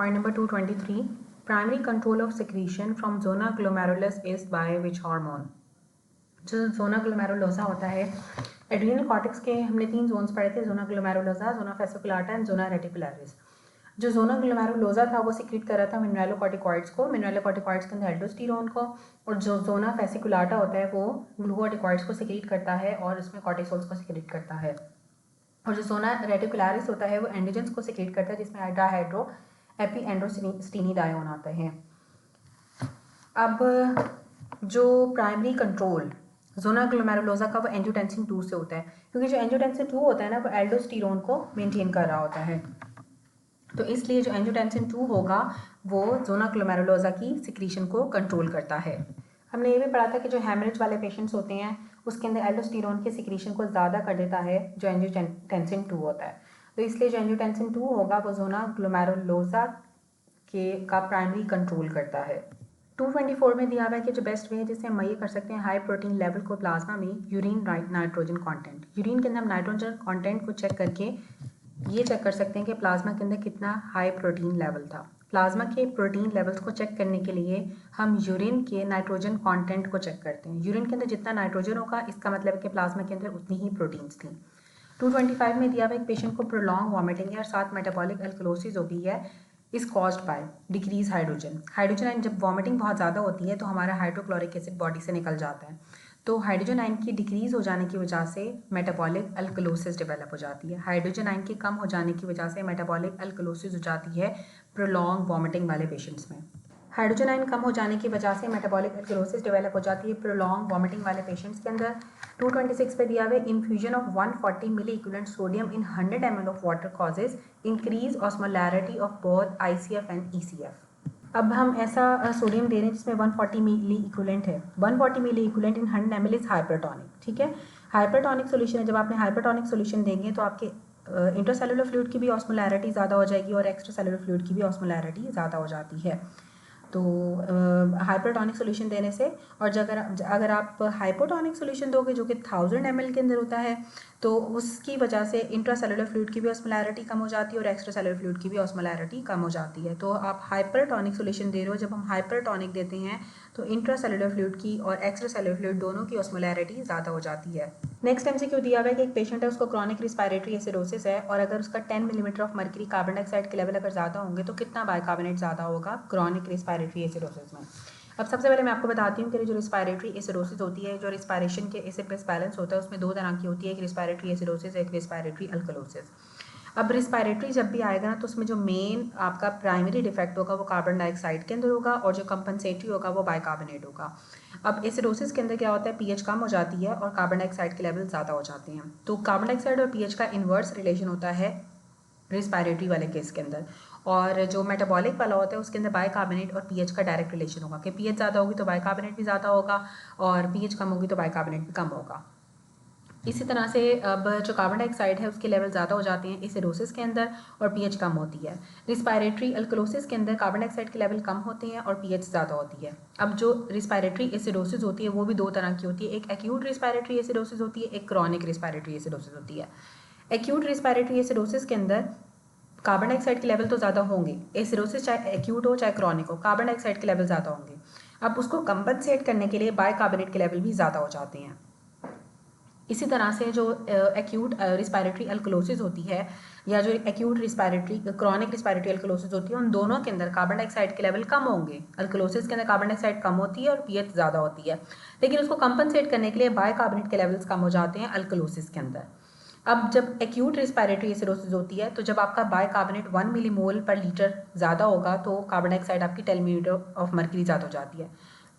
Point number 223. Primary control of secretion from zona glomerulus is by which hormone? जो zona glomerulosa होता है, adrenal cortex के हमने 3 Jones पढ़े थे, zona glomerulosa, zona fasciculata and zona reticularis। जो zona glomerulosa था वो सिक्रीट कर रहा था मिनरलोकॉर्टिकॉइड्स को, मिनरलोकॉर्टिकॉइड्स के अंदर एल्डोस्टेरोन को, और जो zona fasciculata होता है वो ग्लूकोकॉर्टिकॉइड्स को सिक्रीट करता है और इसमें कॉर्टिसोल्स को सिक्रीट करता है। और जो zona reticularis होता है वो एंडोजेंस को सिक्रीट करता है जिसमें डायहाइड्रो एपी एंड्रोस्टीनिडायोन आते हैं। अब जो प्राइमरी कंट्रोल जोना ग्लोमेरुलोसा का वो एंजियोटेंसिन 2 से होता है, क्योंकि जो एंजियोटेंसिन 2 होता है ना वो एल्डोस्टेरोन को मेंटेन कर रहा होता है, तो इसलिए जो एंजियोटेंसिन 2 होगा वो जोना ग्लोमेरुलोसा की सिक्रीशन को कंट्रोल करता है। हमने ये भी पढ़ा था कि जो हेमरेज वाले पेशेंट्स होते हैं उसके अंदर एल्डोस्टेरोन के सिक्रीशन को ज़्यादा कर देता है जो एंजियोटेंसिन 2 होता है, तो इसलिए जो एंजियोटेंसिन 2 होगा वो जोना ग्लोमेरुलोसा का प्राइमरी कंट्रोल करता है। 224 में दिया हुआ है कि जो बेस्ट वे है जिससे हम मेजर कर सकते हैं हाई प्रोटीन लेवल को प्लाज्मा में यूरिन नाइट्रोजन कंटेंट। यूरिन के अंदर हम नाइट्रोजन कंटेंट को चेक करके ये चेक कर सकते हैं कि प्लाज्मा के अंदर कितना हाई प्रोटीन लेवल था। प्लाज्मा के प्रोटीन लेवल्स को चेक करने के लिए हम यूरिन के नाइट्रोजन कंटेंट को चेक करते हैं। यूरिन के अंदर जितना नाइट्रोजन होगा इसका मतलब है कि प्लाज्मा के अंदर उतनी ही प्रोटीन्स थी। 225 में दिया हुआ एक पेशेंट को प्रोलॉन्ग वॉमिटिंग है और साथ मेटाबॉलिक अल्कलोसिस हो गई है, is caused by decrease hydrogen. Hydrogen ion जब वॉमिटिंग बहुत ज़्यादा होती है तो हमारा हाइड्रोक्लोरिक एसिड बॉडी से निकल जाता है, तो हाइड्रोजन आयन की डिक्रीज हो जाने की वजह से मेटाबॉलिक अल्कलोसिस डेवलप हो जाती है। हाइड्रोजन आयन के कम हो जाने की वजह से मेटाबॉलिक अल्कलोसिस हो जाती है प्रोलॉन्ग वॉमिटिंग वाले पेशेंट्स में। हाइड्रोजन आयन कम हो जाने की वजह से मेटाबॉलिक अल्कलोसिस डेवलप हो जाती है प्रोलॉन्ग वॉमिटिंग वाले पेशेंट्स के अंदर। 226 पे दिया हुआ है infusion of 140 milliequivalent sodium in 100 ml of water causes increase osmolarity of both ICF and ECF। अब हम ऐसा सोडियम दे रहे हैं जिसमें 140 मिली इक्विवेलेंट है। 140 milliequivalent in 100 ml is hypertonic, ठीक है। हाइपरटोनिक सोल्यूशन है, जब आपने हाइपरटोनिक सोल्यूशन देंगे तो आपके इंट्रासेलुलर फ्लूइड की भी ऑस्मोलैरिटी ज़्यादा हो जाएगी और एक्स्ट्रासेलुलर फ्लूइड की भी ऑस्मोलैरिटी ज़्यादा हो जाती है, तो हाइपरटोनिक सोल्यूशन देने से। और अगर आप हाइपोटोनिक सोल्यूशन दोगे जो कि 1000 ml के अंदर होता है तो उसकी वजह से इंट्रासेलुलर फ्लूइड की भी ऑस्मोलैरिटी कम हो जाती है और एक्स्ट्रासेलुलर फ्लूइड की भी ऑस्मोलैरिटी कम हो जाती है, तो आप हाइपरटोनिक सोल्यूशन दे रहे हो। जब हम हाइपरटोनिक देते हैं तो इंट्रासेलुलर फ्लूइड की और एक्स्ट्रासेलुलर फ्लूइड दोनों की ऑस्मोलैरिटी ज़्यादा हो जाती है। नेक्स्ट MCQ दिया हुआ है कि एक पेशेंट है उसको क्रॉनिक रिस्पायरेटरी एसिडोसिस है और अगर उसका 10 millimetre of mercury carbon dioxide के लेवल अगर ज़्यादा होंगे तो कितना बाइकार्बोनेट ज़्यादा होगा क्रॉनिक रिस्पायरेटरी एसिडोसिस में। अब सबसे पहले मैं आपको बताती हूँ कि जो रिस्पायरेटरी एसिडोसिस होती है, जो रिस्पायरेशन के एसिड बेस बैलेंस होता है उसमें 2 तरह की होती है, एक रिस्पायरेटरी एसिडोसिस, एक रिस्पायरेटरी अल्कलोसिस। अब रिस्पायरेटरी जब भी आएगा ना तो उसमें जो मेन आपका प्राइमरी डिफेक्ट होगा वो कार्बन डाइऑक्साइड के अंदर होगा और जो कंपनसेटरी होगा वो बाइकार्बोनेट होगा। अब एसिडोसिस के अंदर क्या होता है, पीएच कम हो जाती है और कार्बन डाइऑक्साइड के लेवल ज़्यादा हो जाते हैं, तो कार्बन डाइऑक्साइड और पीएच का इन्वर्स रिलेशन होता है रिस्पायरेटरी वाले केस के अंदर। और जो मेटाबॉलिक वाला होता है उसके अंदर बाइकार्बोनेट और पीएच का डायरेक्ट रिलेशन होगा कि पीएच ज़्यादा होगी तो बाइकार्बोनेट भी ज़्यादा होगा और पीएच कम होगी तो बाइकार्बोनेट भी कम होगा। इसी तरह से अब जो कार्बन डाइऑक्साइड है उसके लेवल ज़्यादा हो जाते हैं एसिडोसिस के अंदर और पीएच कम होती है। रिस्पायरेटरी अल्कलोसिस के अंदर कार्बन डाइऑक्साइड के लेवल कम होते हैं और पीएच ज़्यादा होती है। अब जो रिस्पायरेटरी एसिडोसिस होती है वो भी 2 तरह की होती है, एक एक्यूट रिस्पायरेटरी एसिडोसिस होती है, एक क्रॉनिक रिस्पायरेटरी एसिडोसिस होती है। एक्यूट रिस्पायरेटरी एसिडोसिस के अंदर कार्बन डाइऑक्साइड के लेवल तो ज़्यादा होंगे, एसिडोसिस चाहे एक्यूट हो चाहे क्रॉनिक हो, कार्बन डाइऑक्साइड के लेवल ज़्यादा होंगे। अब उसको कंपनसेट करने के लिए बाइकार्बोनेट के लेवल भी ज़्यादा हो जाते हैं। इसी तरह से जो एक्यूट रिस्पायरेटरी अल्कलोसिस होती है या जो acute respiratory chronic respiratory alkalosis होती है उन दोनों के अंदर कार्बन डाइऑक्साइड के लेवल कम होंगे। अल्कलोसिस के अंदर कार्बन डाइऑक्साइड कम होती है और पीएच ज़्यादा होती है, लेकिन उसको कंपनसेट करने के लिए बाइकार्बोनेट के लेवल्स कम हो जाते हैं अल्कलोसिस के अंदर। अब जब एक्यूट रिस्पायरेटरी एसिडोसिस होती है तो जब आपका बाइकार्बोनेट 1 मिलीमोल पर लीटर ज़्यादा होगा तो कार्बन डाइऑक्साइड आपकी 10 मिलीमीटर ऑफ मर्करी ज़्यादा हो जाती है।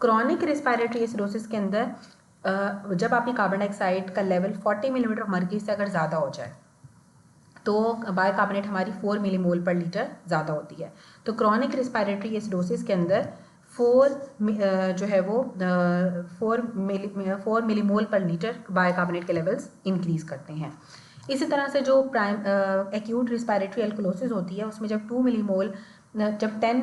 क्रॉनिक रिस्पायरेटरी एसिडोसिस के अंदर जब आपकी कार्बन डाइऑक्साइड का लेवल 40 मिलीमीटर ऑफ मर्करी से अगर ज़्यादा हो जाए तो बाइकार्बोनेट हमारी 4 मिलीमोल पर लीटर ज़्यादा होती है। तो क्रॉनिक रिस्पायरेटरी एसिडोसिस के अंदर 4 जो है वो 4 मिलीमोल पर लीटर बाइकार्बोनेट के लेवल्स इंक्रीज़ करते हैं। इसी तरह से जो एक्यूट रिस्पायरेटरी अल्कलोसिस होती है उसमें जब 2 मिलीमोल जब 10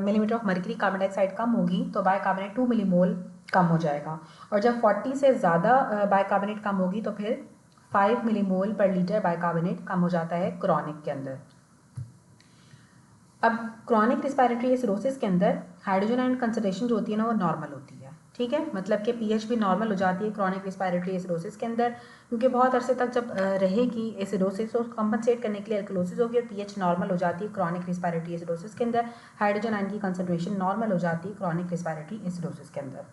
millimetre of mercury carbon dioxide कम होगी तो बाइकार्बोनेट 2 मिलीमोल कम हो जाएगा, और जब 40 से ज़्यादा बाइकार्बोनेट कम होगी तो फिर 5 मिलीमोल पर लीटर बाइकार्बोनेट कम हो जाता है क्रॉनिक के अंदर। अब क्रॉनिक रिस्पायरेटरी एसिडोसिस के अंदर हाइड्रोजन आयन कंसंट्रेशन जो होती है ना वो नॉर्मल होती है, ठीक है, मतलब कि पीएच भी नॉर्मल हो जाती है क्रॉनिक रिस्पायरेटरी एसिडोसिस के अंदर, क्योंकि बहुत अरसे तक जब रहेगी एसिडोसिस तो कंपनसेट करने के लिए अल्कलोसिस होगी और पीएच नॉर्मल हो जाती है क्रॉनिक रिस्पायरेटरी एसिडोसिस के अंदर, हाइड्रोजन आयन की कंसंट्रेशन नॉर्मल हो जाती है क्रॉनिक रिस्पायरेटरी एसिडोसिस के अंदर।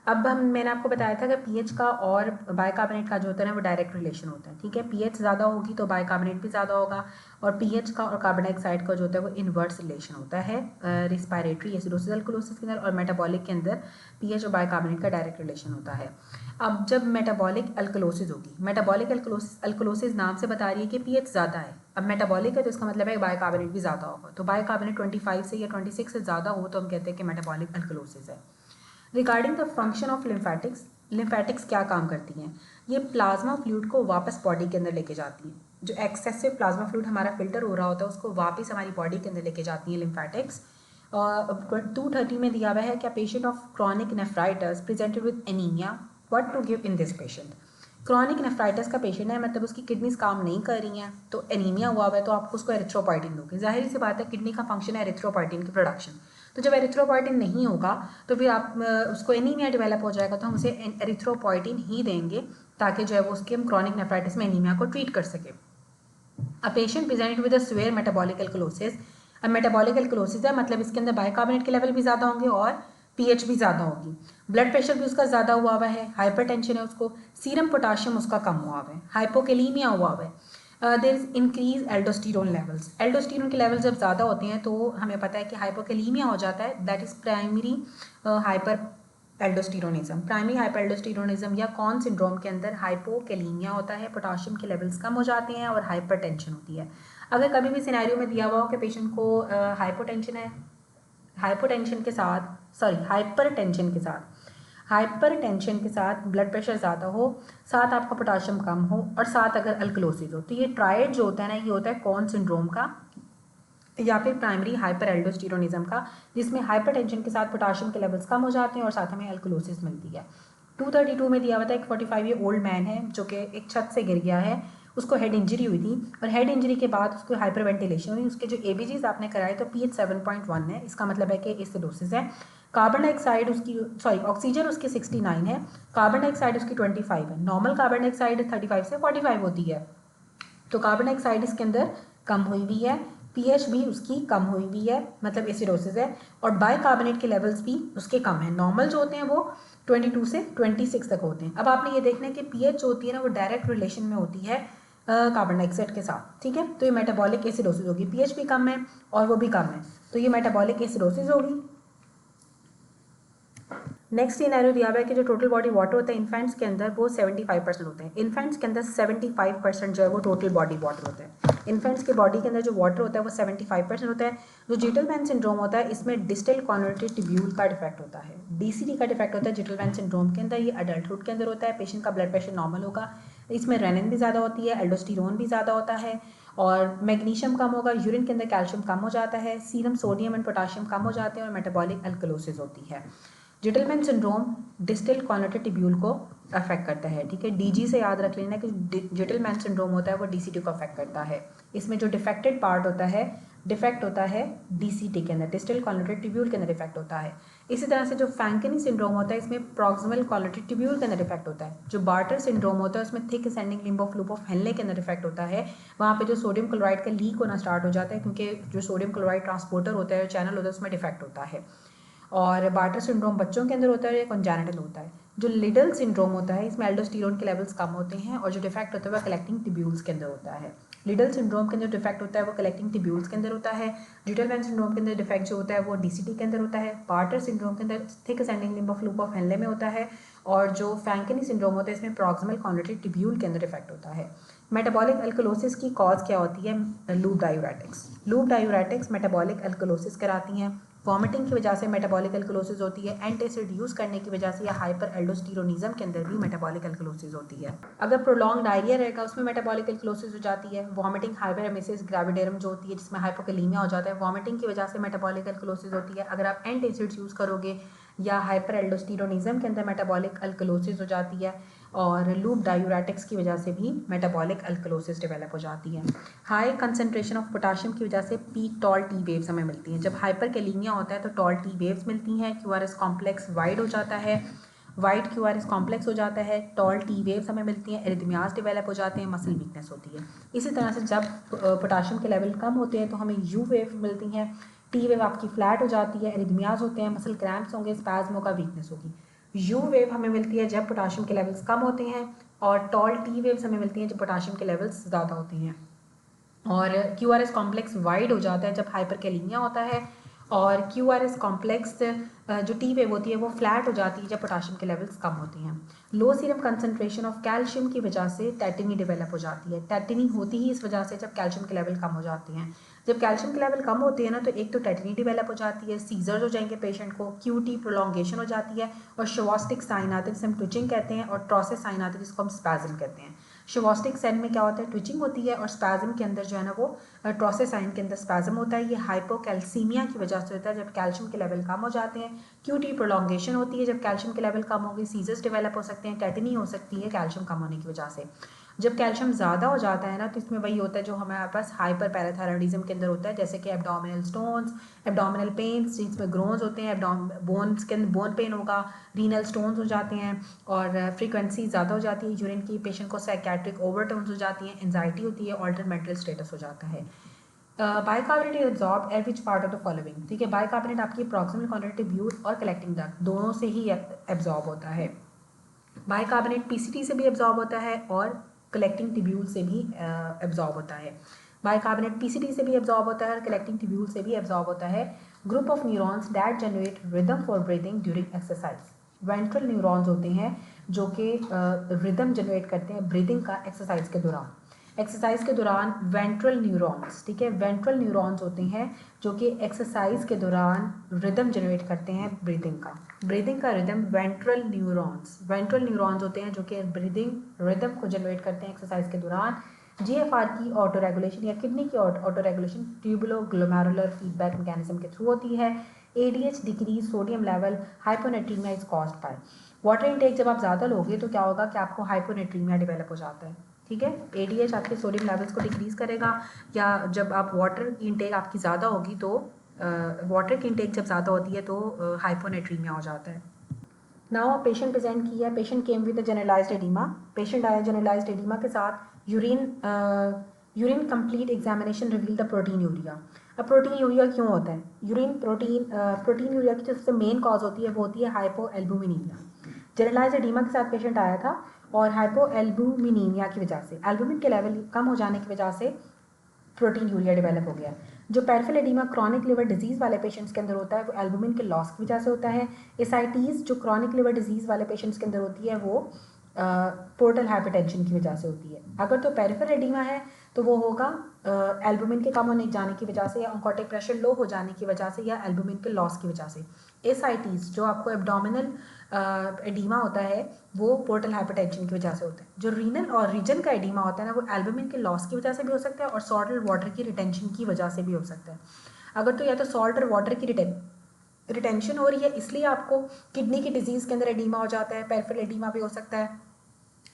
अब मैंने आपको बताया था कि पीएच का और बाइकार्बोनेट का जो होता है ना वो डायरेक्ट रिलेशन होता है, ठीक है, पीएच ज़्यादा होगी तो बाइकार्बोनेट भी ज़्यादा होगा, और पीएच का और कार्बन डाइऑक्साइड का जो होता है वो इन्वर्स रिलेशन होता है रिस्पायरेटरी एसिडोसिस अल्कलोसिस के अंदर, और मेटाबॉलिक के अंदर पीएच और बाइकार्बोनेट का डायरेक्ट रिलेशन होता है। अब जब मेटाबॉलिक अल्कलोसिस होगी, मेटाबॉलिक अल्कलोसिस नाम से बता रही है कि पीएच ज़्यादा है, अब मेटाबॉलिक है तो इसका मतलब है बाइकार्बोनेट भी ज़्यादा होगा, तो बाइकार्बोनेट 25 से या 26 से ज़्यादा हो तो हम कहते हैं कि मेटाबॉलिक अल्कलोसिस है। Regarding the function of lymphatics, lymphatics क्या काम करती हैं, ये प्लाज्मा फ्लूइड को वापस बॉडी के अंदर लेके जाती हैं, जो एक्सेसिव प्लाज्मा फ्लूइड हमारा फिल्टर हो रहा होता है उसको वापस हमारी बॉडी के अंदर लेके जाती हैं लिम्फेटिक्स। 230 में दिया हुआ है क्या patient of chronic nephritis presented with anaemia, what to give in this patient. Chronic nephritis का पेशेंट है, मतलब उसकी किडनीज काम नहीं कर रही हैं तो एनीमिया हुआ है तो आप उसको एरिथ्रोपोइटिन दोगे, जाहिर सी बात है किडनी का फंक्शन है एरिथ्रोपोइटिन की प्रोडक्शन, तो जब एरिथ्रोपोइटिन नहीं होगा तो फिर आप उसको एनीमिया डेवलप हो जाएगा, तो हम उसे एरिथ्रोपोइटिन ही देंगे ताकि जो है वो उसके हम क्रॉनिक नेफ्राइटिस में एनीमिया को ट्रीट कर सके। A patient presented with a severe metabolic alkalosis, अब मेटाबॉलिक अल्कलोसिस है मतलब इसके अंदर बाइकार्बोनेट के लेवल भी ज़्यादा होंगे और पीएच भी ज़्यादा होगी, ब्लड प्रेशर भी उसका ज़्यादा हुआ हुआ है, हाइपरटेंशन है उसको, सीरम पोटाशियम उसका कम हुआ हुआ है, हाइपोकेलीमिया हुआ हुआ है, there is increase aldosterone levels, aldosterone के लेवल जब ज़्यादा होते हैं तो हमें पता है कि हाइपोकेलीमिया हो जाता है, that is primary hyper aldosteronism, primary hyper aldosteronism या कॉन सिंड्रोम के अंदर हाइपोकेलीमिया होता है, पोटाशियम के लेवल्स कम हो जाते हैं और हाइपरटेंशन होती है। अगर कभी भी सिनेरियो में दिया हुआ हो कि पेशेंट को हाइपोटेंशन है, हाइपोटेंशन के साथ हाइपरटेंशन के साथ ब्लड प्रेशर ज़्यादा हो, साथ आपका पोटाशियम कम हो और साथ अगर अल्कलोसिस हो, तो ये ट्रायड जो होता है ना ये होता है कॉन सिंड्रोम का या फिर प्राइमरी हाइपर एल्डोस्टेरोनिज्म का, जिसमें हाइपरटेंशन के साथ पोटाशियम के लेवल्स कम हो जाते हैं और साथ हमें अल्कलोसिस मिलती है। 232 में दिया हुआ था एक 45 ईयर ओल्ड मैन है जो कि एक छत से गिर गया है, उसको हेड इंजरी हुई थी और हेड इंजरी के बाद उसको हाइपर वेंटिलेशन हुई, उसके जो एबीजीज आपने कराए तो पीएच 7.1 है, इसका मतलब है कि एसिडोसिस है। कार्बन डाइऑक्साइड उसकी ऑक्सीजन उसकी 69 है, कार्बन डाइऑक्साइड उसकी 25 है, नॉर्मल कार्बन डाइऑक्साइड 35 से 45 होती है, तो कार्बन डाइऑक्साइड इसके अंदर कम हुई भी है, पीएच भी उसकी कम हुई भी है, मतलब एसिडोसिस है, और बाइकार्बोनेट के लेवल्स भी उसके कम हैं, नॉर्मल जो होते हैं वो 22 से 26 तक होते हैं। अब आपने ये देखना है कि पीएच होती है ना वो डायरेक्ट रिलेशन में होती है कार्बन डाइऑक्साइड के साथ, ठीक है, तो ये मेटाबॉलिक एसिडोसिस होगी, पीएच भी कम है और वो भी कम है, तो ये मेटाबॉलिक एसिडोसिस होगी। नेक्स्ट सिनेरियो दिया हुआ है कि जो टोटल बॉडी वाटर होता है इन्फेंट्स के अंदर वो 75% होते हैं, इन्फेंट्स के अंदर 75% जो है वो टोटल बॉडी वाटर होता है, इन्फेंट्स के बॉडी के अंदर जो वाटर होता है वो 75% होता है। जो जिटलमैन सिंड्रोम होता है इसमें डिस्टल कॉन्वर्टेड ट्यूब्यूल का डिफेक्ट होता है, डीसीडी का डिफेक्ट होता है जिटलमैन सिंड्रोम के अंदर, ये अडल्टहुड के अंदर होता है, पेशेंट का ब्लड प्रेशर नॉर्मल होगा, इसमें रेनिन भी ज़्यादा होती है, एल्डोस्टेरोन भी ज़्यादा होता है और मैग्नीशियम कम होगा, यूरिन के अंदर कैल्शियम कम हो जाता है, सीरम सोडियम एंड पोटाशियम कम हो जाते हैं और मेटाबॉलिक अल्कलोसिस होती है। जिटलमैन सिंड्रोम डिस्टल कॉर्नेटेड ट्यूब्यूल को अफेक्ट करता है, ठीक है, डीजी से याद रख लेना कि जिटलमैन सिंड्रोम होता है वो डीसीटी को अफेक्ट करता है, इसमें जो डिफेक्टेड पार्ट होता है डिफेक्ट होता है डीसीटी के अंदर, डिस्टल कॉर्नेटेड ट्यूब्यूल के अंदर डिफेक्ट होता है। इसी तरह से जो फैंकनी सिंड्रोम होता है इसमें प्रॉक्सिमल कॉर्नेटेड ट्यूब्यूल के अंदर डिफेक्ट होता है, जो बार्टर सिंड्रोम होता है उसमें thick ascending limb of loop of Henle के अंदर डिफेक्ट होता है, वहाँ पे जो सोडियम क्लोराइड का लीक होना स्टार्ट हो जाता है क्योंकि जो सोडियम क्लोराइड ट्रांसपोर्टर होता है चैनल होता है उसमें डिफेक्ट होता है। और बार्टर सिंड्रोम बच्चों के अंदर होता है, कॉन्जेनिटल होता है। जो लिडल सिंड्रोम होता है इसमें एल्डोस्टेरोन के लेवल्स कम होते हैं और जो डिफेक्ट होता है वह कलेक्टिंग ट्यूब्यूल्स के अंदर होता है। लिडल सिंड्रोम के अंदर डिफेक्ट होता है वो कलेक्टिंग ट्यूब्यूल्स के अंदर होता है। जिटलमैन सिंड्रोम के अंदर डिफेक्ट जो होता है वो डीसीटी के अंदर होता है। बार्टर सिंड्रोम के अंदर thick ascending limb of loop of Henle में होता है और जो फैंकनी सिंड्रोम होता है इसमें प्रॉक्सिमल कॉर्नेटेड ट्यूब्यूल के अंदर डिफेक्ट होता है। मेटाबॉलिक अल्कलोसिस की कॉज क्या होती है? Loop diuretics. Loop diuretics metabolic alkalosis कराती हैं। वॉमिटिंग की वजह से मेटाबॉलिक अल्कलोसिस होती है, एंटासिड यूज़ करने की वजह से या हाइपर एल्डोस्टेरोनिज्म के अंदर भी मेटाबॉलिक अल्कलोसिस होती है। अगर प्रोलॉन्ग डायरिया रहेगा उसमें मेटाबॉलिक अल्कलोसिस हो जाती है। वॉमिटिंग हाइपरेमेसिस ग्रेविडेरम जो होती है जिसमें हाइपोकैलीमिया हो जाता है, वॉमिटिंग की वजह से मेटाबॉलिक अल्कलोसिस होती है। अगर आप एंटासिड्स यूज़ करोगे या हाइपर एल्डोस्टेरोनिज्म के अंदर मेटाबॉलिक अल्कलोसिस हो जाती है। और लूप डायूरेटिक्स की वजह से भी मेटाबॉलिक अल्कलोसिस डेवलप हो जाती है। हाई कंसनट्रेशन ऑफ पोटाशियम की वजह से पीक टॉल टी वेव्स हमें मिलती हैं। जब हाइपरकैलीमिया होता है तो टॉल टी वेव्स मिलती हैं, क्यूआरएस कॉम्प्लेक्स वाइड हो जाता है, वाइड क्यूआरएस कॉम्प्लेक्स हो जाता है, टॉल टी वेव्स हमें मिलती हैं, एरिथमियाज डेवलप हो जाते हैं, मसल वीकनेस होती है। इसी तरह से जब पोटाशियम के लेवल कम होते हैं तो हमें यू वेव मिलती हैं, टी वेव आपकी फ्लैट हो जाती है, एरिथमियाज होते हैं, मसल क्रैम्प्स होंगे, स्पैज्म होगा, वीकनेस होगी। यू वेव हमें मिलती है जब पोटाशियम के लेवल्स कम होते हैं, और टॉल टी वेव्स हमें मिलती हैं जब पोटाशियम के लेवल्स ज़्यादा होते हैं। और क्यूआरएस कॉम्प्लेक्स वाइड हो जाता है जब हाइपरकैलीमिया होता है, और क्यूआरएस कॉम्प्लेक्स जो टी वेव होती है वो फ्लैट हो जाती है जब पोटाशियम के लेवल्स कम होते हैं। लो सीरम कंसंट्रेशन ऑफ कैल्शियम की वजह से टेटिनी डेवलप हो जाती है। टेटिनी होती ही इस वजह से जब कैल्शियम के लेवल कम हो जाते हैं। जब कैल्शियम के लेवल कम होते हैं ना, तो एक तो टेटिनी डेवलप हो जाती है, सीजर्स हो जाएंगे पेशेंट को, क्यूटी प्रोलॉन्गेशन हो जाती है, और शिवास्टिक साइन आते हैं जिसे हम ट्विचिंग कहते हैं, और ट्रॉसिस साइन आते हैं जिसको हम स्पैज्म कहते हैं। शिवास्टिक साइन में क्या होता है, ट्विचिंग होती है, और स्पैज्म के अंदर जो है ना वो ट्रॉसिस साइन के अंदर स्पैज्म होता है। ये हाइपोकैल्सीमिया की वजह से होता है जब कैल्शियम के लेवल कम हो जाते हैं। क्यूटी प्रोलॉन्गेशन होती है जब कैल्शियम के लेवल कम होगी, सीजर्स डेवलप हो सकते हैं, टेटनी हो सकती है कैल्शियम कम होने की वजह से। जब कैल्शियम ज़्यादा हो जाता है ना, तो इसमें वही होता है जो हमारे पास हाइपर पैराथायरॉयडिज्म के अंदर होता है, जैसे कि एब्डोमिनल स्टोन्स, एब्डोमिनल पेन्स जिसमें ग्रोन्स होते हैं, बोन्स के अंदर बोन पेन होगा, रीनल स्टोन्स हो जाते हैं, और फ्रीक्वेंसी ज़्यादा हो जाती है यूरिन की, पेशेंट को साइकेट्रिक ओवरटोन्स हो जाती हैं, एंजाइटी होती है, ऑल्टर मेंटल स्टेटस हो जाता है। Bicarbonate is absorb eight which part of the following, ठीक है। बाइकार्बोनेट आपकी प्रॉक्सिमल कॉर्नेट ट्यूब्यूल और कलेक्टिंग डक्ट दोनों से ही एब्जॉर्ब होता है। बाइकार्बोनेट पीसीटी से भी एब्जॉर्ब होता है और कलेक्टिंग ट्यूब्यूल से भी एब्जॉर्ब होता है। बाइकार्बोनेट पीसीटी से भी एब्जॉर्ब होता है और कलेक्टिंग ट्यूब्यूल से भी एब्जॉर्ब होता है। Group of neurons that generate rhythm for breathing during exercise. Ventral neurons होते हैं जो कि रिदम जनरेट करते हैं ब्रीथिंग का एक्सरसाइज के दौरान। एक्सरसाइज के दौरान वेंट्रल न्यूरॉन्स, ठीक है, वेंट्रल न्यूरॉन्स होते हैं जो कि एक्सरसाइज के दौरान रिदम जनरेट करते हैं ब्रीदिंग का रिदम। वेंट्रल न्यूरॉन्स होते हैं जो कि ब्रीदिंग रिदम को जनरेट करते हैं एक्सरसाइज के दौरान। जीएफआर की ऑटो रेगुलेशन या किडनी की auto regulation tubulo glomerular feedback mechanism के थ्रू होती है। ADH decrease sodium level hyponatraemia is caused by. Water intake जब आप ज़्यादा लोगे तो क्या होगा कि आपको हाइपोनेट्रीमिया डेवलप हो जाता है, ठीक है। एडीएच आपके सोडियम लेवल्स को डिक्रीज करेगा, या जब आप वाटर की इनटेक आपकी ज़्यादा होगी तो वाटर की इनटेक जब ज़्यादा होती है तो हाइपोनेट्रीमिया हो जाता है। नाउ पेशेंट प्रेजेंट किया, patient came with generalised oedema. Patient आया जनरलाइज्ड एडीमा के साथ। Urine complete examination reveal the proteinuria. अब प्रोटीन यूरिया क्यों होता है? प्रोटीन यूरिया की जो सबसे मेन कॉज होती है वो होती है हाइपो एल्बुमिनीमिया। जनरलाइज्ड एडीमा के साथ पेशेंट आया था और हाइपो एल्बुमिनीमिया की वजह से, एल्बुमिन के लेवल कम हो जाने की वजह से प्रोटीन यूरिया डेवलप हो गया। जो peripheral oedema chronic liver disease वाले पेशेंट्स के अंदर होता है वो एल्बुमिन के लॉस की वजह से होता है। एसाइटीज़ जो क्रॉनिक लिवर डिजीज़ वाले पेशेंट्स के अंदर होती है वो पोर्टल हाइपरटेंशन की वजह से होती है। अगर तो पेरिफेरल एडीमा है तो वो होगा एल्बुमिन के कम होने जाने की वजह से, या ऑन्कोटिक प्रेशर लो हो जाने की वजह से, या एल्बुमिन के लॉस की वजह से। एसाइटीज़ जो आपको एब्डोमिनल एडीमा होता है वो पोर्टल हाइपरटेंशन की वजह से होता है। जो रीनल और रीजन का एडीमा होता है ना वो एल्बुमिन के लॉस की वजह से भी हो सकता है और सॉल्ट और वाटर की रिटेंशन की वजह से भी हो सकता है। अगर तो या तो सॉल्ट और वाटर की रिटेंशन हो रही है इसलिए आपको किडनी की डिजीज़ के अंदर एडीमा हो जाता है, पेरिफेरल एडीमा भी हो सकता है,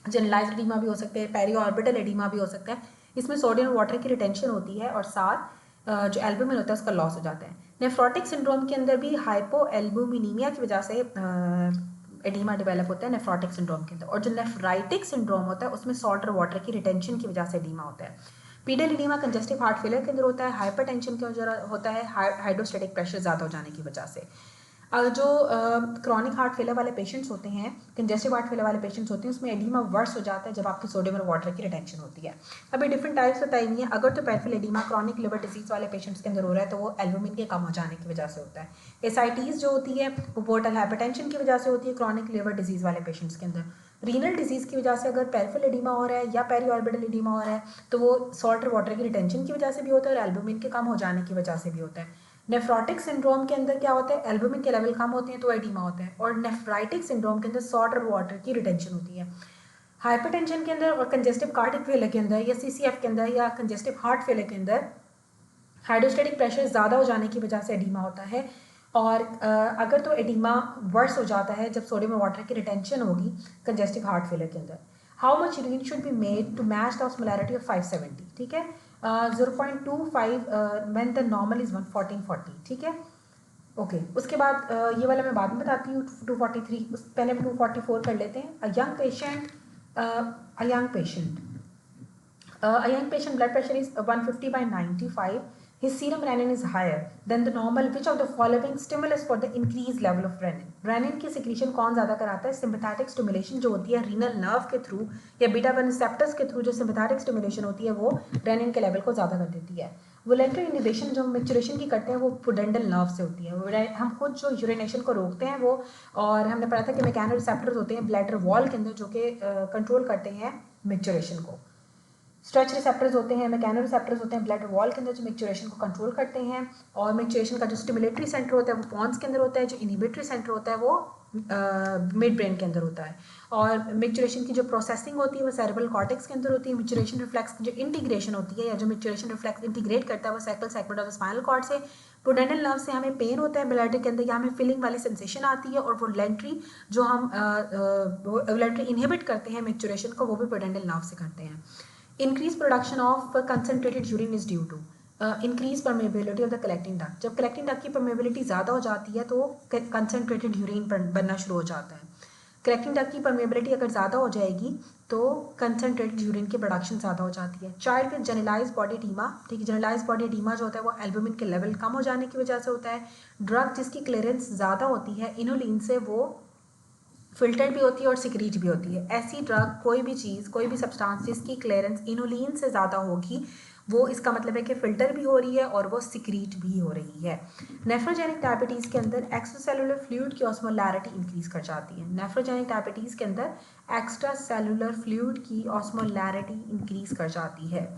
जनरलाइज्ड एडीमा भी हो सकते हैं, पेरी ऑर्बिटल एडीमा भी हो सकता है। इसमें सोडियम और वाटर की रिटेंशन होती है और साथ जो एल्बुमिन होता है उसका लॉस हो जाता है। नेफ्रोटिक सिंड्रोम के अंदर भी हाइपो एल्बुमिनीमिया की वजह से एडीमा डेवलप होता है नेफ्रोटिक सिंड्रोम के अंदर। और जो नेफ्राइटिक सिंड्रोम होता है उसमें सॉल्ट और वाटर की रिटेंशन की वजह से एडीमा होता है। Pedal oedema congestive heart failure के अंदर होता है, हाइपरटेंशन के अंदर होता है, हाइड्रोस्टेटिक प्रेशर ज़्यादा हो जाने की वजह से। जो क्रॉनिक हार्ट फेलियर वाले पेशेंट्स होते हैं, कंजेस्टिव हार्ट फेलियर वाले पेशेंट्स होते हैं, उसमें एडीमा वर्स हो जाता है जब आपकी सोडियम और वाटर की रिटेंशन होती है। अभी डिफरेंट टाइप्स बताई हुई हैं। अगर तो peripheral oedema chronic liver disease वाले पेशेंट्स के अंदर हो रहा है तो वो एल्बुमिन के कम हो जाने की वजह से होता है। एसाइटीज़ जो होती है वो पोर्टल हाइपरटेंशन की वजह से होती है क्रॉनिक लिवर डिजीज़ वाले पेशेंट्स के अंदर। रीनल डिजीज़ की वजह से अगर पेरिफेरल एडीमा हो रहा है या पेरी ऑर्बिटल एडीमा हो रहा है तो वो सॉल्ट और वाटर की रिटेंशन की वजह से भी होता है और एल्बुमिन के कम हो जाने की वजह से भी होता है। नेफ्रोटिक सिंड्रोम के अंदर क्या होता है, एल्बुमिन के लेवल कम होते हैं तो एडीमा होता है, और नेफ्राइटिक सिंड्रोम के अंदर सॉल्ट और वाटर की रिटेंशन होती है। हाइपरटेंशन के अंदर और कंजेस्टिव कार्डियक फेलियर के अंदर या सीसीएफ के अंदर या कंजेस्टिव हार्ट फेलियर के अंदर हाइड्रोस्टेटिक प्रेशर ज़्यादा हो जाने की वजह से एडीमा होता है। और अगर तो एडिमा वर्स हो जाता है जब सोडियम वाटर की रिटेंशन होगी कंजेस्टिव हार्ट फेलियर के अंदर। How much urine should be made to match the osmolarity of 570, ठीक है। 0.25 व्हेन द नॉर्मल इज 1440, ठीक है। ओके उसके बाद ये वाला मैं बाद में बताती हूँ 243, पहले हम 244 कर लेते हैं। A young patient a young patient blood pressure is 150/95. His serum renin is higher than the normal. Which of the following stimulus for the increased level of renin? renin की secretion कौन ज़्यादा कराता है? sympathetic stimulation जो होती है renal nerve के through या beta 1 receptors के थ्रू जो sympathetic stimulation होती है वो renin के level को ज़्यादा कर देती है। वोलेंट्री इनिबिशन जो मैच्योरेशन की करते हैं वो पुडेंडल नर्व से होती है। हम खुद जो यूरिनेशन को रोकते हैं वो, और हमने पढ़ा था कि मैकेनो रिसेप्टर्स होते हैं ब्लैडर वॉल के अंदर जो कि कंट्रोल करते हैं मैच्योरेशन को। स्ट्रेच रिसेप्टर्स होते हैं, मैकेनो रिसेप्टर्स होते हैं ब्लैडर वॉल के अंदर जो मैच्योरेशन को कंट्रोल करते हैं। और मैच्योरेशन का जो स्टिमुलेटरी सेंटर होता है वो पॉन्स के अंदर होता है, जो इनिबिटरी सेंटर होता है वो मिड ब्रेन के अंदर होता है। और मैच्योरेशन की जो प्रोसेसिंग होती है वो सेरेब्रल कॉर्टेक्स के अंदर होती है। मैच्योरेशन रिफ्लेक्स की जो इंटीग्रेशन होती है या जो मैच्योरेशन रिफ्लेक्स इंटीग्रेट करता है वो sacral segment of spinal cord से। पुडेंडल नर्व से हमें पेन होता है ब्लैडर के अंदर या हमें फीलिंग वाली सेंसेशन आती है। और वोलेंट्री जो हम वोलेंट्री इनहिबिट करते हैं मैच्योरेशन को वो भी पुडेंडल नर्व से करते हैं। Increased production of concentrated urine is due to increased permeability of the collecting duct. जब collecting duct की permeability ज़्यादा हो जाती है तो concentrated urine बनना शुरू हो जाता है। collecting duct की permeability अगर ज़्यादा हो जाएगी तो concentrated urine की production ज़्यादा हो जाती है। child with generalized body edema, ठीक है, generalized body edema जो होता है वो albumin के level कम हो जाने की वजह से होता है। drug जिसकी clearance ज़्यादा होती है इनोलिन से वो फिल्टर्ड भी होती है और सिक्रीट भी होती है। ऐसी ड्रग कोई भी चीज़ कोई भी सब्सटेंस जिसकी क्लियरेंस इनोलिन से ज़्यादा होगी वो इसका मतलब है कि फ़िल्टर भी हो रही है और वो सिक्रीट भी हो रही है। नेफ्रोजेनिक डायबिटीज़ के अंदर एक्स्ट्रासेलुलर फ्लूइड की ऑस्मोलैरिटी इंक्रीज कर जाती है। नेफ्रोजेनिक डायबिटीज़ के अंदर एक्स्ट्रासेलुलर फ्लूइड की ऑस्मोलैरिटी इंक्रीज कर जाती है।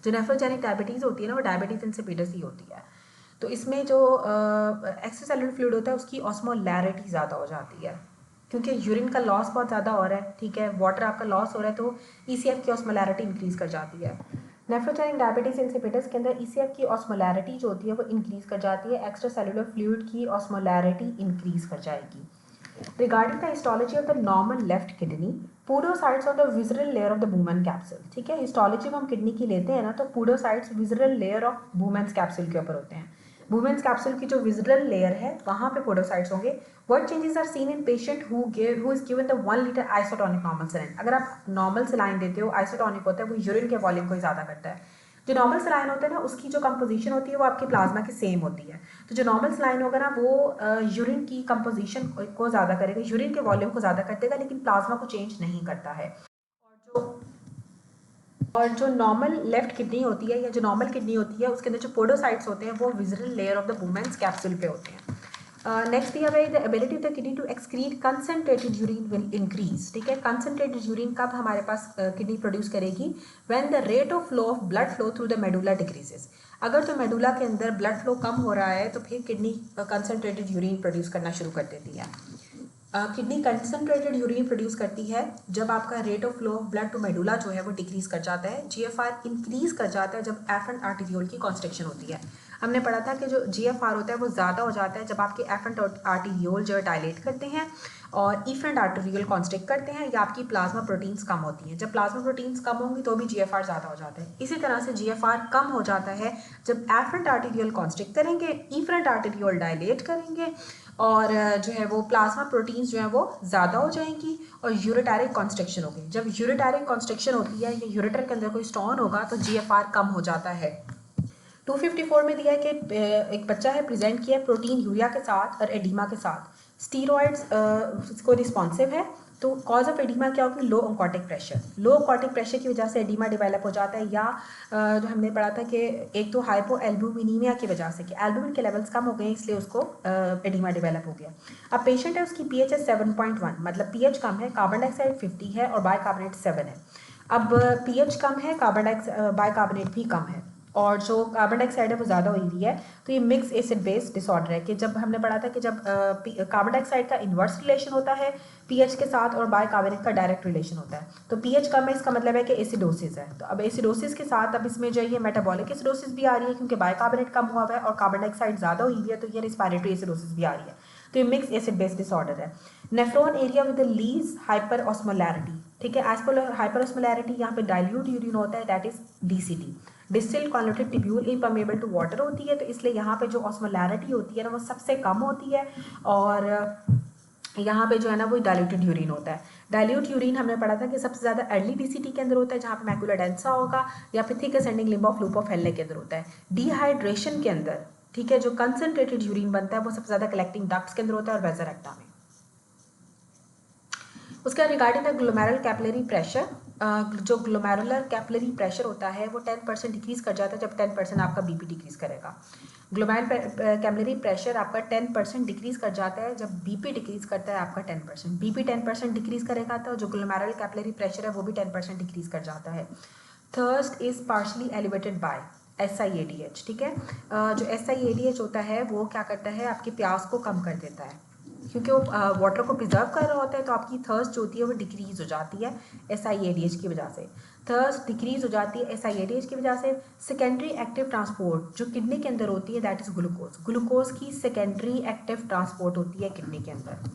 जो नेफ्रोजेनिक डायबिटीज़ होती है ना वो डायबिटीज़ इंसिपिडस ही होती है। तो इसमें जो एक्स्ट्रासेलुलर फ्लूइड होता है उसकी ऑस्मोलैरिटी ज़्यादा हो जाती है क्योंकि यूरिन का लॉस बहुत ज़्यादा हो रहा है, ठीक है, वाटर आपका लॉस हो रहा है तो ईसीएफ की ऑस्मोलैरिटी इंक्रीज कर जाती है। नेफ्रोजेनिक डायबिटीज़ इंसिपिडस के अंदर ईसीएफ की ऑस्मोलैरिटी जो होती है वो इंक्रीज कर जाती है, एक्स्ट्रासेलुलर फ्लूइड की ऑस्मोलैरिटी इंक्रीज कर जाएगी। Regarding the histology of the normal left kidney, podocytes on the visceral layer of the Bowman capsule, ठीक है, हिस्टोलॉजी में हम किडनी की लेते हैं ना तो podocytes visceral layer of Bowman's capsule के ऊपर होते हैं। Bowman's कैप्सूल की जो विजरल लेयर है वहाँ पे पोडोसाइट्स होंगे। What changes are seen in patient who is given the 1 liter isotonic normal saline? अगर आप नॉर्मल सलाइन देते हो, आइसोटोनिक होता है वो यूरिन के वॉल्यूम को ही ज़्यादा करता है। जो नॉर्मल सलाइन होता है ना उसकी जो कंपोजिशन होती है वो आपकी प्लाज्मा की सेम होती है। तो जो नॉर्मल सलाइन होगा ना वो यूरिन की कंपोजिशन को ज़्यादा करेगा, यूरिन के वॉल्यूम को ज़्यादा कर देगा लेकिन प्लाज्मा को चेंज नहीं करता है। और जो नॉर्मल लेफ्ट किडनी होती है या जो नॉर्मल किडनी होती है उसके अंदर जो पोडोसाइट्स होते हैं वो visceral layer of the Bowman's capsule पे होते हैं। नेक्स्ट दिया हुआ है the ability of the kidney to excrete concentrated urine will increase, ठीक है। कंसनट्रेटेड यूरिन कब हमारे पास किडनी प्रोड्यूस करेगी? When the rate of flow of blood flow through the medulla decreases. अगर तो मेडुला के अंदर ब्लड फ्लो कम हो रहा है तो फिर किडनी कंसनट्रेटेड यूरिन प्रोड्यूस करना शुरू कर देती है। किडनी कंसनट्रेटेड यूरिन प्रोड्यूस करती है जब आपका rate of flow of blood to medulla जो है वो डिक्रीज कर जाता है। जीएफआर इंक्रीज कर जाता है जब एफरेंट आर्टेरियोल की कॉन्स्ट्रिक्शन होती है। हमने पढ़ा था कि जो जीएफआर होता है वो ज़्यादा हो जाता है जब आपके एफरेंट आर्टेरियोल जो है डायलेट करते हैं और इफरेंट आर्टेरियोल कॉन्स्ट्रिक्ट करते हैं या आपकी प्लाज्मा प्रोटीन्स कम होती हैं। जब प्लाज्मा प्रोटीन्स कम होंगी तो भी जीएफआर ज़्यादा हो जाता है। इसी तरह से जीएफआर कम हो जाता है जब एफरेंट आर्टेरियोल कॉन्स्ट्रिक्ट करेंगे, इफरेंट आर्टेरियोल डायलेट करेंगे और जो है वो प्लाज्मा प्रोटीन्स जो है वो ज़्यादा हो जाएंगी और यूरेटरिक कॉन्स्ट्रिक्शन होगी। जब यूरेटरिक कॉन्स्ट्रिक्शन होती है या यूरेटर के अंदर कोई स्टोन होगा तो जीएफआर कम हो जाता है। 254 में दिया है कि एक बच्चा है प्रेजेंट किया प्रोटीन यूरिया के साथ और एडिमा के साथ, स्टीरॉइड्स को रिस्पॉन्सिव है। तो कॉज ऑफ एडिमा क्या होगी? लो ऑन्कोटिक प्रेशर। लो ऑन्कोटिक प्रेशर की वजह से एडिमा डेवलप हो जाता है या जो हमने पढ़ा था कि एक तो हाइपो एल्बुमिनीमिया की वजह से कि एल्बुमिन के लेवल्स कम हो गए इसलिए उसको एडिमा डेवलप हो गया। अब पेशेंट है उसकी पीएच है 7.1, मतलब पीएच कम है, कार्बन डाइऑक्साइड 50 है और बाइकार्बोनेट 7 है। अब पीएच कम है, कार्बन डाइऑक्साइड बाइकार्बोनेट भी कम है और जो कार्बन डाइऑक्साइड है वो ज़्यादा हुई हुई है। तो ये मिक्स एसिड बेस डिसऑर्डर है कि जब हमने पढ़ा था कि जब कार्बन डाइऑक्साइड का इन्वर्स रिलेशन होता है पीएच के साथ और बाइकार्बोनेट का डायरेक्ट रिलेशन होता है। तो पीएच कम है इसका मतलब है कि एसिडोसिस है। तो अब एसिडोसिस के साथ अब इसमें जो ये मेटाबॉलिक एसिडोसिस भी आ रही है क्योंकि बाइकार्बोनेट कम हुआ हुआ है और कार्बन डाइऑक्साइड ज़्यादा हुई हुई है, तो ये रिस्पायरेटरी एसिडोसिस भी आ रही है। तो ये मिक्स एसिड बेस डिसऑर्डर है। Nephron area with the lease hyper osmolarity, ठीक है। एज पर हाइपर ऑस्मोलैरिटी यहाँ पे डाइल्यूट यूरिन होता है, that is DCT, distal convoluted tubule impermeable to water होती है। तो इसलिए यहाँ पे जो ऑस्मोलैरिटी होती है ना वो सबसे कम होती है और यहाँ पे जो है ना वो डाइल्यूटेड यूरिन होता है। डाइल्यूट यूरिन हमने पढ़ा था कि सबसे ज़्यादा अर्ली डीसीटी के अंदर होता है जहाँ पे मैकुला डेंसा होगा या फिर thick ascending limb of loop of Henle के अंदर होता है। डिहाइड्रेशन के अंदर, ठीक है, जो कंसनट्रेटेड यूरिन बनता है वो सबसे ज़्यादा कलेक्टिंग डक्ट्स के अंदर होता है और वेजर रेक्टा में। उसका regarding the glomerular capillary pressure, जो ग्लोमेरुलर कैपिलरी प्रेशर होता है वो 10% डिक्रीज कर जाता है जब 10% आपका बीपी डिक्रीज करेगा। ग्लोमेरुलर कैपिलरी प्रेशर आपका 10% डिक्रीज कर जाता है जब बीपी डिक्रीज करता है आपका 10%। बीपी 10% डिक्रीज करेगा तो जो ग्लोमेरुलर कैपिलरी प्रेशर है वो भी 10% डिक्रीज कर जाता है। Thirst is partially elevated by SiADH, ठीक है। जो SiADH होता है वो क्या करता है, आपकी प्यास को कम कर देता है क्योंकि वो वाटर को प्रिजर्व कर रहा होता है, तो आपकी थर्स्ट जो होती है वो डिक्रीज हो जाती है SiADH की वजह से। थर्स्ट डिक्रीज हो जाती है SiADH की वजह से। सेकेंडरी एक्टिव ट्रांसपोर्ट जो किडनी के अंदर होती है दैट इज ग्लूकोज। ग्लूकोज की सेकेंडरी एक्टिव ट्रांसपोर्ट होती है किडनी के अंदर।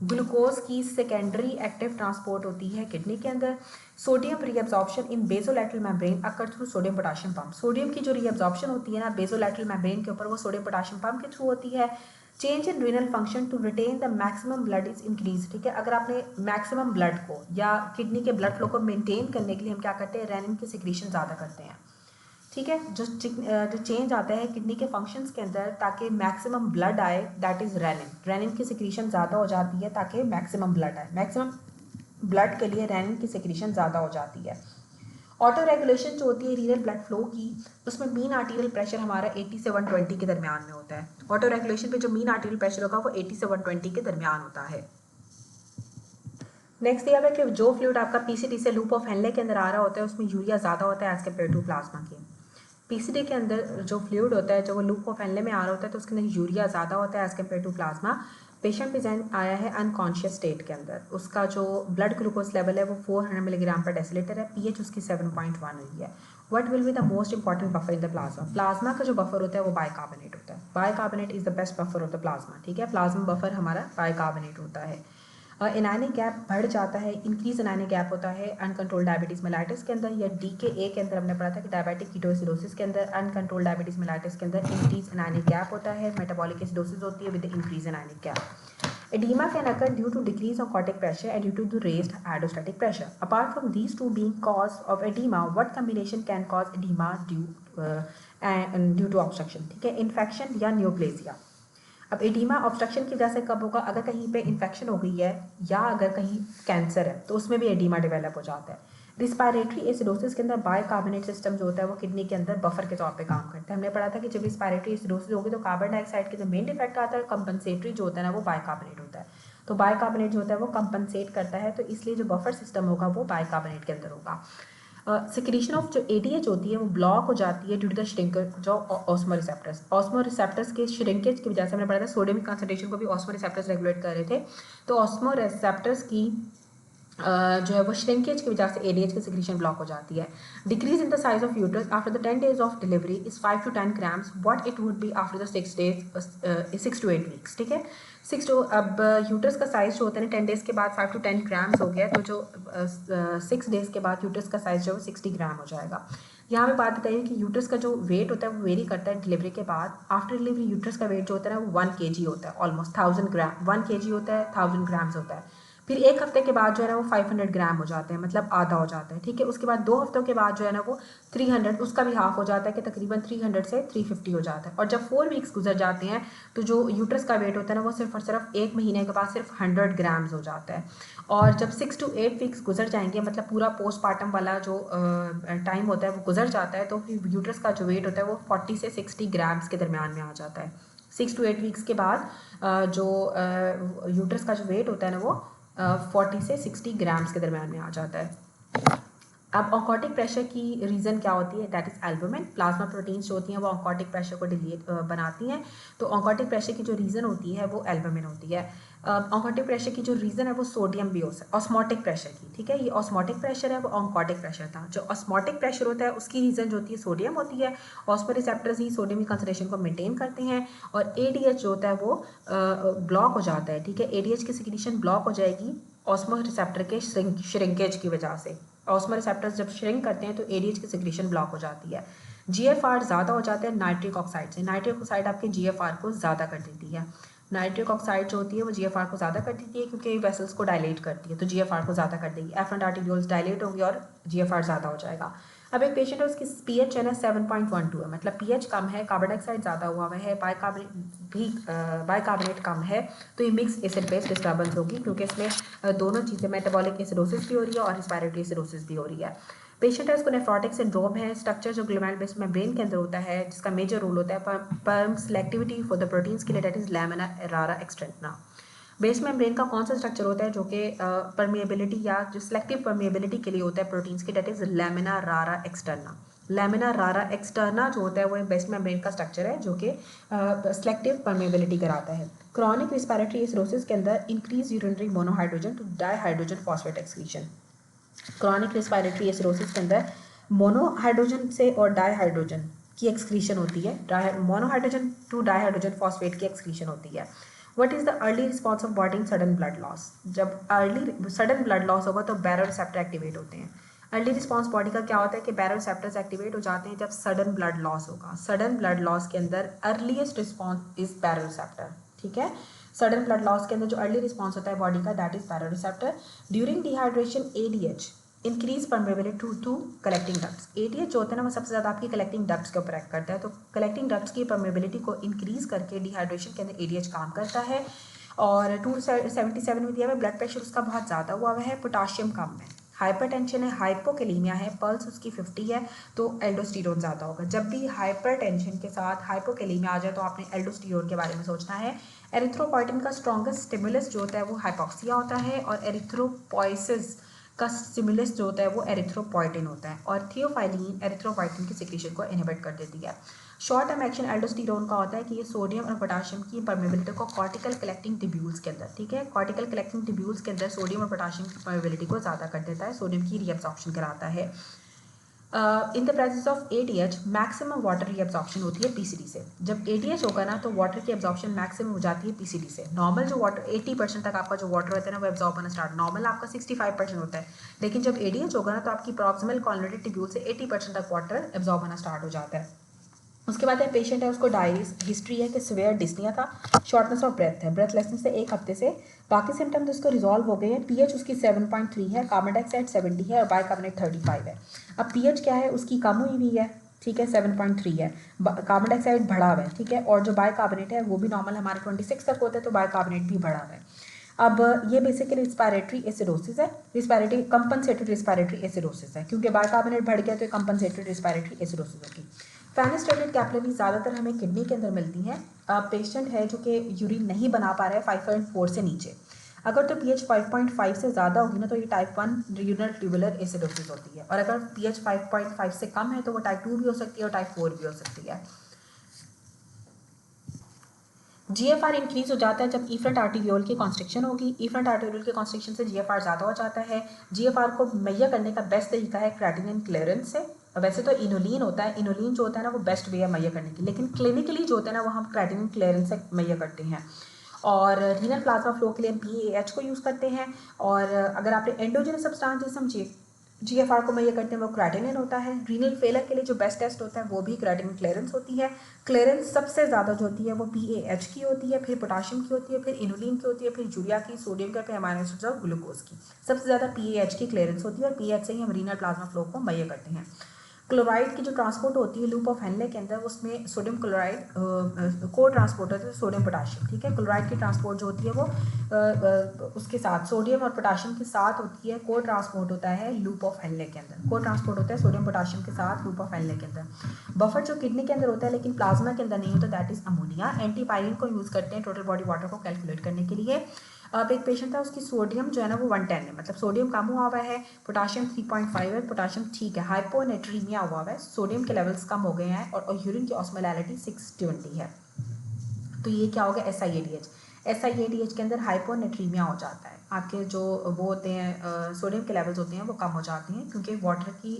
ग्लूकोज की सेकेंडरी एक्टिव ट्रांसपोर्ट होती है किडनी के अंदर। Sodium reabsorption in basolateral membrane occur through sodium potassium pump. Sodium की जो रीअब्जॉर्प्शन होती है ना बेसोलैटरल मेम्ब्रेन के ऊपर वो सोडियम पोटेशियम पंप के थ्रू होती है। Change in renal function to retain the maximum blood is increase, ठीक है। अगर आपने मैक्सिमम ब्लड को या किडनी के ब्लड फ्लो को मेंटेन करने के लिए हम क्या करते हैं, रेनिन की सिक्रीशन ज़्यादा करते हैं, ठीक है। जो चेंज आता है किडनी के फंक्शंस के अंदर ताकि मैक्सिमम ब्लड आए दैट इज रेनिन। रेनिन की सिक्रीशन ज़्यादा हो जाती है ताकि मैक्सिमम ब्लड आए। मैक्सिमम ब्लड के लिए रेनिन की सिक्रीशन ज़्यादा हो जाती है। ऑटो रेगुलेशन जो होती है रीनल ब्लड फ्लो की, उसमें मीन आर्टीरियल प्रेशर हमारा 80 से 120 के दरमियान में होता है। ऑटो रेगुलेशन पे जो मीन आर्टीरियल प्रेशर होगा वो 80 से 120 के दरमियान होता है। नेक्स्ट दिया हुआ है कि जो फ्लूइड आपका पीसीडी से लूप ऑफ हेनले के अंदर आ रहा होता है उसमें यूरिया ज़्यादा होता है एज कम्पेयर टू प्लाज्मा के। पीसीडी के अंदर जो फ्लूइड होता है जो वो लूप ऑफ हेनले में आ रहा होता है तो उसके अंदर यूरिया ज़्यादा होता है as compared to plasma. Patient present आया है अनकॉन्शियस स्टेट के अंदर, उसका जो ब्लड ग्लूकोज लेवल है वो 400 मिलीग्राम पर डेसीलीटर है, पीएच उसकी 7.1 हुई है। What will be the most important buffer in the plasma? Plasma का जो बफर होता है वो बाइकार्बोनेट होता है। Bicarbonate is the best buffer of the plasma, ठीक है। प्लाज्मा बफर हमारा बाइकार्बोनेट होता है। इनानिक गैप बढ़ जाता है, इंक्रीज इनानिक गैप होता है अनकंट्रोल डायबिटीज मेलाइटिस के अंदर, या DKA के अंदर हमने पढ़ा था कि डायबिटिक कीटोसिडोसिस के अंदर अनकंट्रोल डायबिटीज मेलाइटिस के अंदर इंक्रीज इनानिक गैप होता है। मेटाबॉलिक एसिडोसिस होती है with increase anionic gap. Edema can occur due to decrease of cardiac pressure and due to the raised hydrostatic pressure. Apart from these two being cause of edema, what combination can cause edema due to obstruction? ठीक है, infection या neoplasia. अब oedema obstruction की वजह से कब होगा? अगर कहीं पे इन्फेक्शन हो गई है या अगर कहीं कैंसर है तो उसमें भी एडिमा डेवलप हो जाता है। रिस्पायरेटरी एसिडोसिस के अंदर बाइकार्बोनेट सिस्टम जो होता है वो किडनी के अंदर बफर के तौर पे काम करता है। हमने पढ़ा था कि जब रिस्पायरेटरी एसिडोसिस होगी तो कार्बन डाइऑक्साइड के जो मेन डिफेक्ट आता है कंपनसेटरी जो होता है ना वो बाइकार्बोनेट होता है। तो बाइकार्बोनेट जो होता है वो कंपनसेट करता है, तो इसलिए जो बफर सिस्टम होगा वो बाइकार्बोनेट के अंदर होगा। सिक्रीशन ऑफ जो ADH होती है वो ब्लॉक हो जाती है ड्यू टू द श्रिंकेज जो ऑस्मोरिसेप्टर्स। ऑस्मोरिसेप्टर्स के श्रिंकेज की वजह से हमने पढ़ा था सोडियम कंसंट्रेशन को भी ऑस्मोरिसेप्टर्स रेगुलेट कर रहे थे। तो ऑस्मोरिसेप्टर्स की जो है वो श्रिंकेज की वजह से ADH की सिक्रीशन ब्लॉक हो जाती है। Decrease in the size of uterus after the 10 days of delivery is 5 to 10 grams what it would be after the 6 to 8 weeks, ठीक है। अब यूट्रस का साइज जो होता है ना 10 days के बाद 5 to 10 grams हो गया, तो जो 6 days के बाद यूट्रस का साइज जो है 60 ग्राम हो जाएगा। यहाँ पे बात बताइए कि यूट्रस का जो वेट होता है वो वेरी करता है डिलीवरी के बाद। आफ्टर डिलीवरी यूट्रस का वेट जो होता है ना वो 1 kg होता है, ऑलमोस्ट 1000 ग्राम। 1 kg होता है, 1000 ग्राम्स होता है। फिर एक हफ्ते के बाद जो है ना वो 500 ग्राम हो जाते हैं, मतलब आधा हो जाता है, ठीक है। उसके बाद 2 हफ्तों के बाद जो है ना वो 300, उसका भी हाफ हो जाता है कि तकरीबन 300 से 350 हो जाता है। और जब 4 वीक्स गुजर जाते हैं तो जो यूट्रस का वेट होता है ना वो सिर्फ और सिर्फ 1 महीने के बाद सिर्फ 100 ग्राम्स हो जाता है। और जब 6 to 8 वीक्स गुजर जाएंगे, मतलब पूरा पोस्टमार्टम वाला जो टाइम होता है वो गुजर जाता है, तो फिर यूट्रस का जो वेट होता है वो 40 से 60 ग्राम्स के दरमियान में आ जाता है। 6 to 8 वीक्स के बाद जो यूट्रस का जो वेट होता है ना वो 40 से 60 ग्राम्स के दरमियान में आ जाता है। अब ऑन्कोटिक प्रेशर की रीज़न क्या होती है, that is albumin. Plasma proteins जो होती हैं वो ऑन्कोटिक प्रेशर को बनाती हैं, तो ऑन्कोटिक प्रेशर की जो रीज़न होती है वो एल्बुमिन होती है। ऑन्कोटिक प्रेशर की जो रीज़न है वो सोडियम भी हो सकता है, ऑस्मोटिक प्रेशर की, ठीक है। ये ऑस्मोटिक प्रेशर है, वो ऑन्कोटिक प्रेशर था। जो ऑस्मोटिक प्रेशर होता है उसकी रीज़न जो होती है सोडियम होती है। ऑस्मोरिसेप्टर्स ही सोडियम की कंसंट्रेशन को मेंटेन करते हैं, और एडीएच जो होता है वो ब्लॉक हो जाता है, ठीक है। एडीएच की सिक्रीशन ब्लॉक हो जाएगी ऑस्मो रिसेप्टर के श्रिंकेज की वजह से। ऑस्मो रिसेप्टर्स जब श्रिंक करते हैं तो एडीएच की सिक्रीशन ब्लॉक हो जाती है। जीएफआर ज़्यादा हो जाता है नाइट्रिक ऑक्साइड से। नाइट्रिक ऑक्साइड आपके जीएफआर को ज़्यादा कर देती है। नाइट्रिक ऑक्साइड जो होती है वो जीएफआर को ज़्यादा कर देती है, क्योंकि वेसल्स को डायलेट करती है, तो जीएफआर को ज़्यादा कर देगी। एफरेंट आर्टेरियोल्स डायलेट होंगी और जीएफआर ज़्यादा हो जाएगा। अब एक पेशेंट है, उसकी पीएच है ना 7.12 है, मतलब पीएच कम है, कार्बन डाइऑक्साइड ज़्यादा हुआ है, बाइकार्बोनेट कम है, तो ये मिक्स एसिड बेस डिस्टर्बेंस होगी, क्योंकि इसमें दोनों चीज़ें, मेटाबॉलिक एसिडोसिस भी हो रही है और रिस्पायरेटरी एसिडोसिस भी हो रही है। पेशेंट है, उसको नेफ्रोटिक सिंड्रोम है। स्ट्रक्चर जो ग्लोमेरुलर बेस मेम्ब्रेन के अंदर होता है, जिसका मेजर रोल होता है परम सेलेक्टिविटी फॉर द प्रोटीन्स के लिए, दैट इज लैमिना रारा एक्सटेंटना। बेस मेम्ब्रेन का कौन सा स्ट्रक्चर होता है जो कि परमिएबिलिटी या जो सिलेक्टिव परमिएबिलिटी के लिए होता है प्रोटीन्स की, दैट इज लैमिना रारा एक्सटर्ना। लैमिना रारा एक्सटर्ना जो होता है वो बेस मेम्ब्रेन का स्ट्रक्चर है जो कि सिलेक्टिव परमिएबिलिटी कराता है। क्रॉनिक रिस्पायरेटरी एसिडोसिस के अंदर increase urinary monohydrogen to dihydrogen phosphate excretion. Chronic respiratory acidosis के अंदर मोनोहाइड्रोजन से और डाईहाइड्रोजन की एक्सक्रीशन होती है, मोनोहाइड्रोजन टू डाईहाइड्रोजन फॉस्फेट की एक्सक्रीशन होती है। What is the early response of body in sudden blood loss? जब अर्ली सडन ब्लड लॉस होगा तो बैरोरिसेप्टर एक्टिवेट होते हैं। अर्ली रिस्पॉन्स बॉडी का क्या होता है कि बैरोरिसेप्टर्स एक्टिवेट हो जाते हैं जब सडन ब्लड लॉस होगा। सडन ब्लड लॉस के अंदर अर्लीस्ट रिस्पॉन्स इज बैरोरिसेप्टर, ठीक है। सडन ब्लड लॉस के अंदर जो अर्ली रिस्पॉन्स होता है बॉडी का, that is baroreceptor. During dehydration ADH increase permeability to collecting ducts. ADH जो होता है ना वो सबसे ज़्यादा आपकी कलेक्टिंग डक्ट्स के ऊपर एक्ट करता है, तो कलेक्टिंग डक्ट्स की परमेबिलिटी को इंक्रीज करके डिहाइड्रेशन के अंदर एडीएच काम करता है। और 277 में दिया हुआ ब्लड प्रेशर उसका बहुत ज़्यादा हुआ है, पोटाशियम कम है, हाइपरटेंशन है, हाइपोकेलीमिया है, पल्स उसकी 50 है, तो एल्डोस्टेरोन ज़्यादा होगा। जब भी हाइपरटेंशन के साथ हाइपोकेलीमिया आ जाए तो आपने एल्डोस्टेरोन के बारे में सोचना है। एरिथ्रोपॉयटिन का स्ट्रॉन्गेस्ट स्टिमुलस जो होता है वो हाइपॉक्सिया होता है, और एरिथ्रोपोइसिस का स्टिमुलस जो होता है वो एरिथ्रोपॉयटिन होता है, और थियोफाइलिन एरिथ्रोपॉयटिन की सिक्रीशन को इनहिबिट कर देती है। शॉर्ट टर्म एक्शन एल्डोस्टेरोन का होता है कि ये सोडियम और पोटाशियम की परमेबिलिटी को कॉर्टिकल कलेक्टिंग टिब्यूल्स के अंदर, ठीक है, कॉर्टिकल कलेक्टिंग टिब्यूल्स के अंदर सोडियम और पोटाशियम की परमेबिलिटी को ज़्यादा कर देता है, सोडियम की रीअब्जॉर्प्शन कराता है। In the presence of ADH maximum water reabsorption होती है पीसीडी से। जब एडीएच होगा ना तो वाटर की एब्जॉर्प्शन मैक्सिमम हो जाती है पीसीडी से। नॉर्मल जो वाटर 80% तक आपका जो वाटर होता है ना वो एब्जॉर्ब होना स्टार्ट, नॉर्मल आपका 65% होता है, लेकिन जब एडीएच होगा ना तो आपकी प्रॉक्सिमल कॉलोरेटरी टिब्यूल से 80% तक वाटर एब्जॉर्ब होना स्टार्ट हो जाता है। उसके बाद एक पेशेंट है, उसको डायरिस हिस्ट्री है कि सिवियर डिस्निया था, शॉर्टनेस ऑफ ब्रेथ है, ब्रेथलेसनेस से 1 हफ्ते से, बाकी सिम्टम्स उसको रिजॉल्व हो गए हैं। पीएच उसकी 7.3 है, कार्बन डाइऑक्साइड 70 है और बाइकार्बोनेट 35 है। अब पीएच क्या है उसकी कम हुई हुई है, ठीक है, 7.3 है, कार्बन डाइऑक्साइड बढ़ा हुआ है, ठीक है, और जो बाइकार्बोनेट है वो भी नॉर्मल हमारे 26 तक होता है, तो बाइकार्बोनेट भी बढ़ा हुआ है। अब ये बेसिकली रिस्पायरेटरी एसिडोसिस है, रिस्पायरेटरी कंपनसेटरी रिस्पायरेटरी एसिडोसिस है, क्योंकि बाइकार्बोनेट बढ़ गया तो ये कंपनसेटरी रिस्पायरेटरी एसिडोसिस होगी। फेनेस्ट्रेटेड कैपिलरी ज़्यादातर हमें किडनी के अंदर मिलती हैं। पेशेंट है जो कि यूरिन नहीं बना पा रहा है 5.4 से नीचे, अगर तो पीएच 5.5 से ज़्यादा होगी ना तो ये टाइप 1 रीनल ट्यूबुलर एसिडोसिस होती है, और अगर पीएच 5.5 से कम है तो वो टाइप 2 भी हो सकती है और टाइप 4 भी हो सकती है। जीएफआर इंक्रीज हो जाता है जब इफ्रंट आर्टेरियोल की कॉन्स्ट्रिक्शन होगी। इफ्रंट आर्टेरियोल के कॉन्स्ट्रिक्शन से जीएफआर ज़्यादा हो जाता है। जीएफआर को मेजर करने का बेस्ट तरीका है क्रेटिनिन क्लियरेंस से। वैसे तो इनोलिन होता है, इनोलिन जो होता है ना वो बेस्ट वे है मेजर करने की, लेकिन क्लिनिकली जो होता है ना वो हम क्रेटिनिन क्लियरेंस से मेजर करते हैं। और रीनल प्लाज्मा फ्लो के लिए हम पीएएच को यूज़ करते हैं। और अगर आपने एंडोजेनस सब्सटेंस समझिए जीएफआर को मेजर करते हैं वो क्रेटिनिन होता है। रीनल फेलर के लिए जो बेस्ट टेस्ट होता है वो भी क्रेटिनिन क्लियरेंस होती है। क्लियरेंस सबसे ज़्यादा जो होती है वो पीएएच की होती है, फिर पोटाशियम की होती है, फिर इनोलिन की होती है, फिर यूरिया की, सोडियम की, फिर अमाइनो एसिड्स और ग्लूकोज की। सबसे ज़्यादा पीएएच की क्लियरेंस होती है, और पीएएच से ही हम रीनल प्लाज्मा फ्लो को मेजर करते हैं। क्लोराइड की जो ट्रांसपोर्ट होती है लूप ऑफ हेनले के अंदर, उसमें सोडियम क्लोराइड को ट्रांसपोर्ट होता है सोडियम पोटाशियम, ठीक है। क्लोराइड की ट्रांसपोर्ट जो होती है वो उसके साथ सोडियम और पोटाशियम के साथ होती है। को ट्रांसपोर्ट होता है लूप ऑफ हेनले के अंदर, को ट्रांसपोर्ट होता है सोडियम पोटाशियम के साथ लूप ऑफ हेनले के अंदर। बफर जो किडनी के अंदर होता है लेकिन प्लाज्मा के अंदर नहीं होता, दैट इज अमोनिया। एंटीपायरिन को यूज़ करते हैं टोटल बॉडी वाटर को कैलकुलेट करने के लिए। अब एक पेशेंट था, उसकी सोडियम जो है ना वो 110 है, मतलब सोडियम कम हुआ हुआ है, पोटाशियम 3.5 है, पोटाशियम ठीक है, हाइपोनेट्रीमिया हुआ हुआ है, सोडियम के लेवल्स कम हो गए हैं और यूरिन की ऑस्मोलैरिटी 620 है। तो ये क्या हो गया, SiADH। SiADH के अंदर हाइपोनेट्रीमिया हो जाता है, आपके जो वो होते हैं सोडियम के लेवल्स होते हैं वो कम हो जाते हैं क्योंकि वाटर की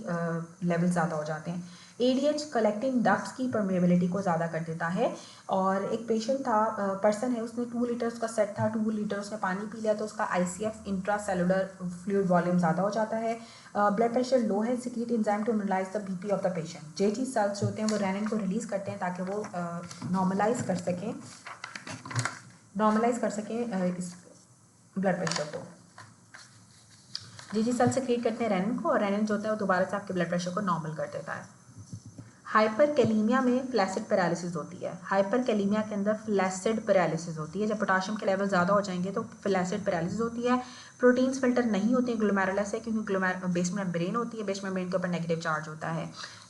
लेवल ज़्यादा हो जाते हैं। ADH कलेक्टिंग डक्ट्स की परमेबिलिटी को ज़्यादा कर देता है। और एक पेशेंट था, पर्सन है, उसने 2 लीटर उसका सेट था, 2 लीटर उसने पानी पी लिया तो उसका ICF इंट्रासेलुलर फ्लूइड वॉल्यूम ज़्यादा हो जाता है। ब्लड प्रेशर लो है, secrete enzyme to normalize the BP of the patient. JG cells जो होते हैं वो रेनिन को रिलीज़ करते हैं ताकि वो नॉर्मलाइज कर सकें इस ब्लड प्रेशर को। JG सेल सेक्रेट करते हैं रेनिन को और रेनिन जो होता है वो दोबारा से आपके ब्लड प्रेशर को नॉर्मल कर देता है। हाइपरकैलीमिया में फ्लैसिड पैरालिसिस होती है। हाइपरकैलीमिया के अंदर फ्लैसिड पैरालिसिस होती है, जब पोटाशियम के लेवल ज़्यादा हो जाएंगे तो फ्लैसिड पैरालिसिस होती है। प्रोटीन्स फिल्टर नहीं होते हैं ग्लोमेरुलस से क्योंकि बेसमेंट मेम्ब्रेन होती है, बेसमेंट मेम्ब्रेन के ऊपर नेगेटिव चार्ज होता है।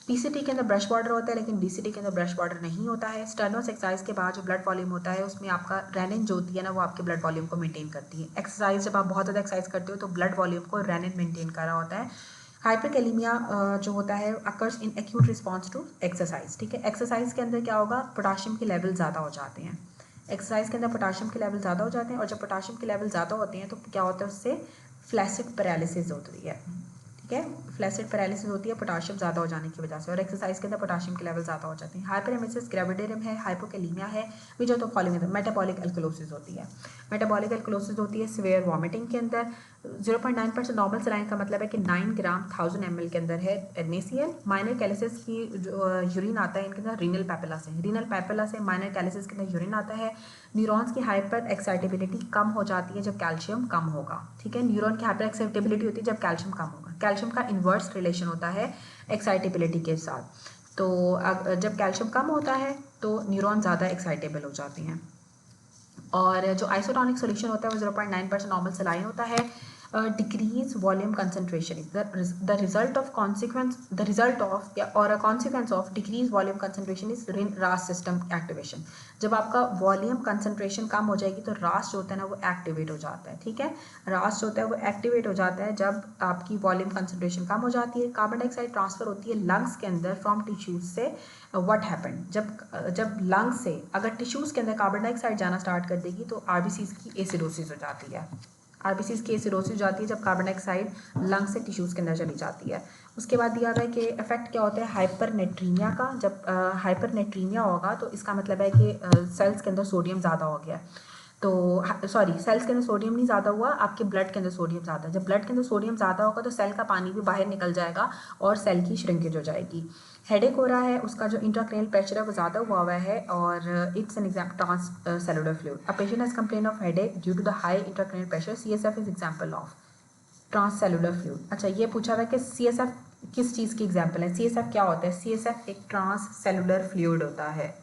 PCT के अंदर ब्रश वाटर होता है लेकिन DCT के अंदर ब्रश वाटर नहीं होता है। स्टेनोस एक्सरसाइज के बाद जो ब्लड वॉल्यूम होता है उसमें आपका रेनिन जो होती है ना वो आपके ब्लड वॉल्यूम को मेंटेन करती है। एक्सरसाइज जब आप बहुत ज़्यादा एक्सरसाइज करते हो तो ब्लड वॉल्यूम को रेनिन मेंटेन कर रहा होता है। हाइपरकैलीमिया जो होता है occurs in acute response to exercise. ठीक है, एक्सरसाइज के अंदर क्या होगा, पोटाशियम के लेवल ज़्यादा हो जाते हैं। एक्सरसाइज के अंदर पोटाशियम के लेवल ज़्यादा हो जाते हैं और जब पोटाशियम के लेवल ज़्यादा होते हैं तो क्या होता है, उससे फ्लैसिड पैरालिसिस होती है। ठीक है, फ्लैसिड पैरालिसिस होती है पोटाशियम ज़्यादा हो जाने की वजह से, और एक्सरसाइज के अंदर पोटाशियम के लेवल ज़्यादा हो जाते हैं। हाइपरेमेसिस ग्रेविडेरियम है, हाइपोकैलीमिया है, which of the following metabolic alkalosis होती है। मेटाबॉलिक एल्कलोसिस होती है सीवियर वॉमिटिंग के अंदर। 0.9% नॉर्मल सलाइन का मतलब है कि 9 ग्राम 1000 ml के अंदर है NaCl। माइनर कैलिसिस की जो यूरिन आता है इनके अंदर रीनल पैपिला से, माइनर कैलिसिस के अंदर यूरिन आता है। न्यूरॉन्स की हाइपर एक्साइटेबिलिटी कम हो जाती है जब कैल्शियम कम होगा। ठीक है, न्यूरॉन की हाइपर एक्साइटेबिलिटी होती है जब कैल्शियम कम होगा। कैल्शियम का इन्वर्स रिलेशन होता है एक्साइटेबिलिटी के साथ। तो जब कैल्शियम कम होता है तो न्यूरॉन ज़्यादा एक्साइटेबल हो जाते हैं। और जो आइसोटोनिक सोल्यूशन होता है वो 0.9% नॉर्मल सलाइन होता है। Decrease volume concentration the result of और a consequence of decrease volume concentration is RAAS system activation. जब आपका वॉल्यूम कंसनट्रेशन कम हो जाएगी तो रास जो होता है ना वो एक्टिवेट हो जाता है। ठीक है, रास जो होता है वो एक्टिवेट हो जाता है जब आपकी वॉल्यूम कंसनट्रेशन कम हो जाती है। कार्बन डाइऑक्साइड ट्रांसफर होती है लंग्स के अंदर फ्रॉम टिश्यूज से। व्हाट हैपन, जब लंग्स से अगर टिश्यूज़ के अंदर कार्बन डाइऑक्साइड जाना स्टार्ट कर देगी तो RBCs की एसिडोसिस हो जाती है। RBCs की एसिडोसिस हो जाती है जब कार्बन डाइऑक्साइड लंग्स से टिश्यूज़ के अंदर चली जाती है। उसके बाद दिया हुआ है कि इफेक्ट क्या होता है हाइपरनेट्रीमिया का। जब हाइपरनेट्रीमिया होगा तो इसका मतलब है कि सेल्स के अंदर सोडियम ज़्यादा हो गया। तो सेल्स के अंदर सोडियम नहीं ज़्यादा हुआ, आपके ब्लड के अंदर सोडियम ज़्यादा है। जब ब्लड के अंदर सोडियम ज़्यादा होगा तो सेल का पानी भी बाहर निकल जाएगा और सेल की श्रिंकेज हो जाएगी। हेडेक हो रहा है, उसका जो इंट्राक्रेनियल प्रेशर है वो ज़्यादा हुआ है और it's an example transcellular fluid. A patient has complain of headache due to the high intracranial pressure. CSF is example of transcellular fluid. अच्छा, ये पूछा हुआ है कि CSF किस चीज़ की एग्जाम्पल है। CSF क्या होता है, CSF एक ट्रांस सेलुलर फ्लूइड होता है।